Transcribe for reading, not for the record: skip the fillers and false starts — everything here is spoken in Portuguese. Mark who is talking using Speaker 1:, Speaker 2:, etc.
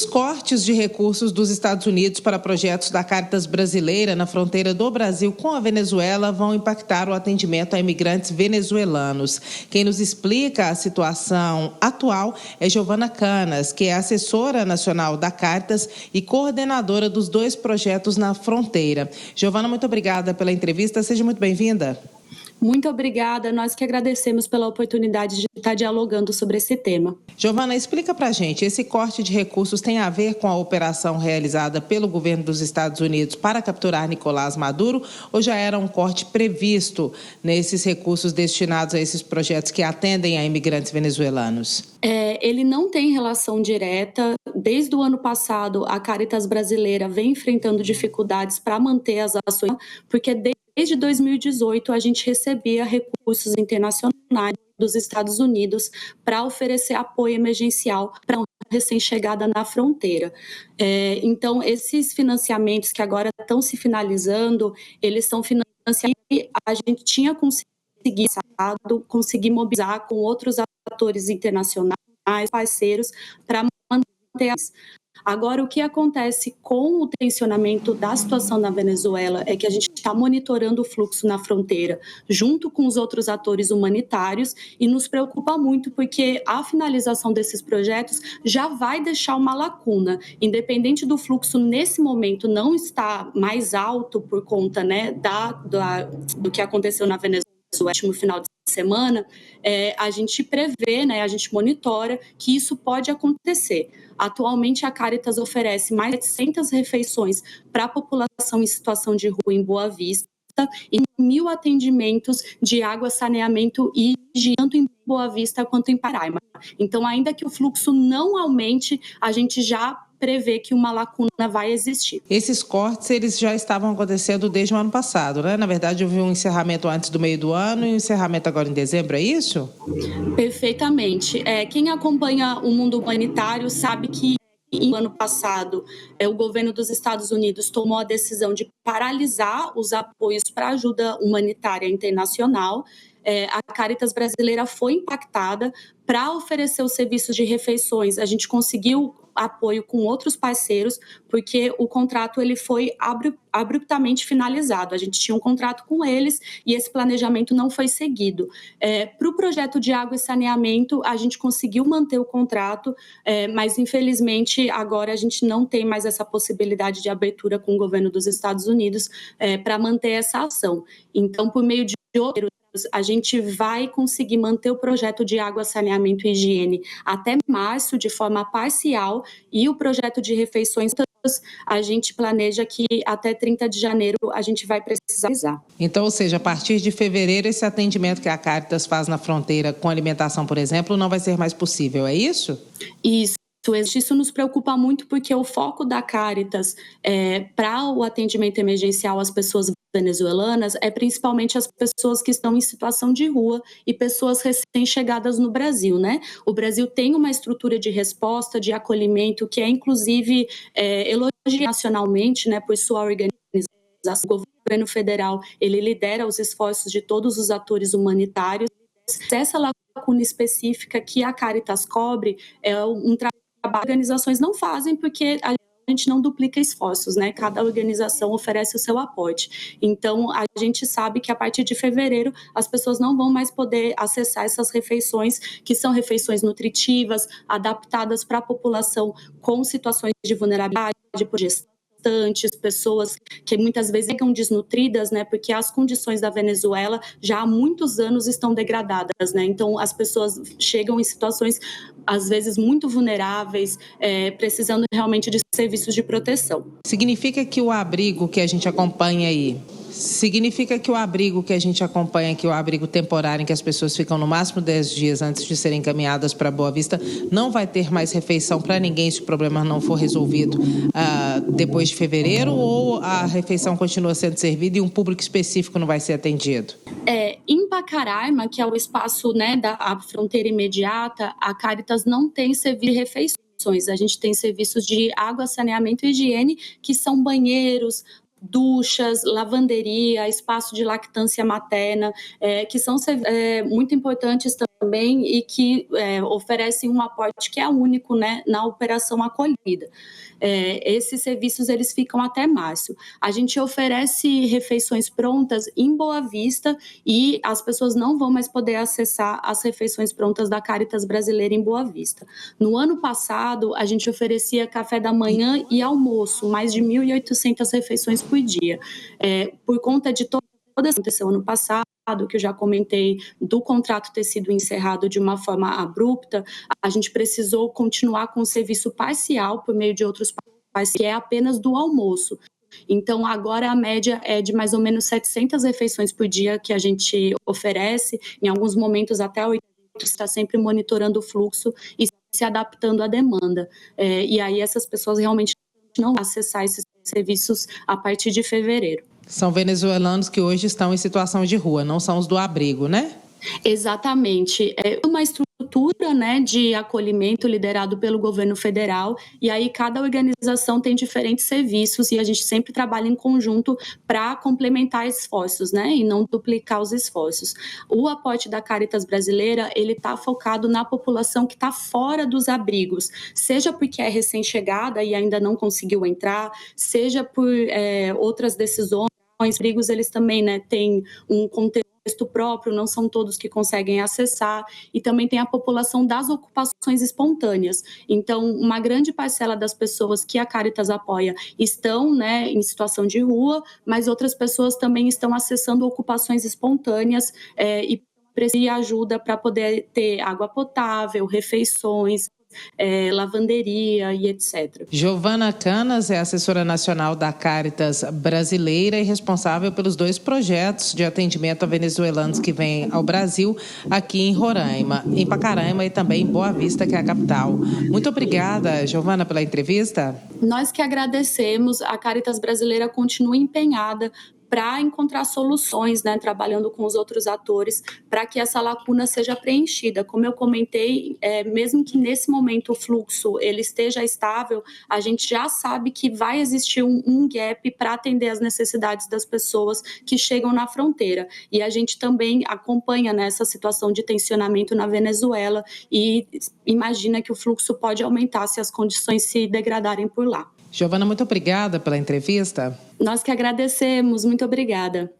Speaker 1: Esses cortes de recursos dos Estados Unidos para projetos da Caritas Brasileira na fronteira do Brasil com a Venezuela vão impactar o atendimento a imigrantes venezuelanos. Quem nos explica a situação atual é Giovana Canas, que é assessora nacional da Caritas e coordenadora dos 2 projetos na fronteira. Giovana, muito obrigada pela entrevista. Seja muito bem-vinda.
Speaker 2: Muito obrigada, nós que agradecemos pela oportunidade de estar dialogando sobre esse tema.
Speaker 1: Giovana, explica pra gente, esse corte de recursos tem a ver com a operação realizada pelo governo dos Estados Unidos para capturar Nicolás Maduro ou já era um corte previsto nesses recursos destinados a esses projetos que atendem a imigrantes venezuelanos?
Speaker 2: Ele não tem relação direta. Desde o ano passado, a Caritas Brasileira vem enfrentando dificuldades para manter as ações, porque desde 2018 a gente recebia recursos internacionais dos Estados Unidos para oferecer apoio emergencial para uma recém-chegada na fronteira. Então, esses financiamentos que agora estão se finalizando, eles são financiados e a gente tinha conseguir mobilizar com outros atores internacionais, parceiros, para manter as. Agora, o que acontece com o tensionamento da situação na Venezuela é que a gente está monitorando o fluxo na fronteira junto com os outros atores humanitários e nos preocupa muito porque a finalização desses projetos já vai deixar uma lacuna. Independente do fluxo nesse momento não estar mais alto por conta, né, do que aconteceu na Venezuela no último final de semana, a gente prevê, né, a gente monitora que isso pode acontecer. Atualmente, a Caritas oferece mais de 700 refeições para a população em situação de rua em Boa Vista e 1.000 atendimentos de água, saneamento e higiene, tanto em Boa Vista quanto em Paraíba. Então, ainda que o fluxo não aumente, a gente já prevê que uma lacuna vai existir.
Speaker 1: Esses cortes, eles já estavam acontecendo desde o ano passado, né? Na verdade, houve um encerramento antes do meio do ano e um encerramento agora em dezembro, é isso?
Speaker 2: Perfeitamente. Quem acompanha o mundo humanitário sabe que no ano passado, o governo dos Estados Unidos tomou a decisão de paralisar os apoios para ajuda humanitária internacional. A Caritas Brasileira foi impactada para oferecer os serviços de refeições. A gente conseguiu apoio com outros parceiros, porque o contrato ele foi abruptamente finalizado. A gente tinha um contrato com eles e esse planejamento não foi seguido. Para o projeto de água e saneamento, a gente conseguiu manter o contrato, mas infelizmente agora a gente não tem mais essa possibilidade de abertura com o governo dos Estados Unidos para manter essa ação. Então, por meio de a gente vai conseguir manter o projeto de água, saneamento e higiene até março de forma parcial e o projeto de refeições a gente planeja que até 30 de janeiro a gente vai precisar.
Speaker 1: Então, ou seja, a partir de fevereiro esse atendimento que a Caritas faz na fronteira com alimentação, por exemplo, não vai ser mais possível, é isso?
Speaker 2: Isso nos preocupa muito porque o foco da Caritas para o atendimento emergencial às pessoas venezuelanas é principalmente as pessoas que estão em situação de rua e pessoas recém-chegadas no Brasil, né? O Brasil tem uma estrutura de resposta, de acolhimento que é inclusive elogiada nacionalmente, né, por sua organização. O governo federal, ele lidera os esforços de todos os atores humanitários. Essa lacuna específica que a Caritas cobre é um trabalho que as organizações não fazem porque a gente não duplica esforços, né? Cada organização oferece o seu aporte. Então, a gente sabe que a partir de fevereiro as pessoas não vão mais poder acessar essas refeições, que são refeições nutritivas, adaptadas para a população com situações de vulnerabilidade, por gestantes, pessoas que muitas vezes ficam desnutridas, né? Porque as condições da Venezuela já há muitos anos estão degradadas, né? Então, as pessoas chegam em situações às vezes muito vulneráveis, precisando realmente de serviços de proteção.
Speaker 1: Significa que o abrigo que a gente acompanha aí, o abrigo temporário em que as pessoas ficam no máximo 10 dias antes de serem encaminhadas para Boa Vista, não vai ter mais refeição para ninguém se o problema não for resolvido depois de fevereiro, ou a refeição continua sendo servida e um público específico não vai ser atendido?
Speaker 2: Em Pacaraima, que é o espaço, né, da fronteira imediata, a Caritas não tem serviço de refeições. A gente tem serviços de água, saneamento e higiene, que são banheiros, duchas, lavanderia, espaço de lactância materna, que são muito importantes também também e que oferecem um aporte que é único, né, na operação acolhida. Esses serviços eles ficam até março. A gente oferece refeições prontas em Boa Vista e as pessoas não vão mais poder acessar as refeições prontas da Caritas Brasileira em Boa Vista. No ano passado, a gente oferecia café da manhã e almoço, mais de 1.800 refeições por dia. Por conta de toda essa que aconteceu ano passado, que eu já comentei, do contrato ter sido encerrado de uma forma abrupta, a gente precisou continuar com o serviço parcial por meio de outros parceiros, que é apenas do almoço. Então, agora a média é de mais ou menos 700 refeições por dia que a gente oferece, em alguns momentos até 800, está sempre monitorando o fluxo e se adaptando à demanda. E aí essas pessoas realmente não vão acessar esses serviços a partir de fevereiro.
Speaker 1: São venezuelanos que hoje estão em situação de rua, não são os do abrigo, né?
Speaker 2: Exatamente. É uma estrutura, né, de acolhimento liderado pelo governo federal, e aí cada organização tem diferentes serviços e a gente sempre trabalha em conjunto para complementar esforços, né, e não duplicar os esforços. O aporte da Caritas Brasileira, ele está focado na população que está fora dos abrigos, seja porque é recém-chegada e ainda não conseguiu entrar, seja por outras decisões. Os abrigos, eles também, né, têm um contexto próprio, não são todos que conseguem acessar, e também tem a população das ocupações espontâneas. Então, uma grande parcela das pessoas que a Caritas apoia estão, né, em situação de rua, mas outras pessoas também estão acessando ocupações espontâneas e precisam de ajuda para poder ter água potável, refeições, lavanderia e etc.
Speaker 1: Giovana Canas é assessora nacional da Caritas Brasileira e responsável pelos 2 projetos de atendimento a venezuelanos que vêm ao Brasil, aqui em Roraima, em Pacaraima e também em Boa Vista, que é a capital. Muito obrigada, Giovana, pela entrevista.
Speaker 2: Nós que agradecemos. A Caritas Brasileira continua empenhada para encontrar soluções, né, trabalhando com os outros atores, para que essa lacuna seja preenchida. Como eu comentei, mesmo que nesse momento o fluxo ele esteja estável, a gente já sabe que vai existir um gap para atender as necessidades das pessoas que chegam na fronteira. E a gente também acompanha, né, essa situação de tensionamento na Venezuela e imagina que o fluxo pode aumentar se as condições se degradarem por lá.
Speaker 1: Giovana, muito obrigada pela entrevista.
Speaker 2: Nós que agradecemos, muito obrigada.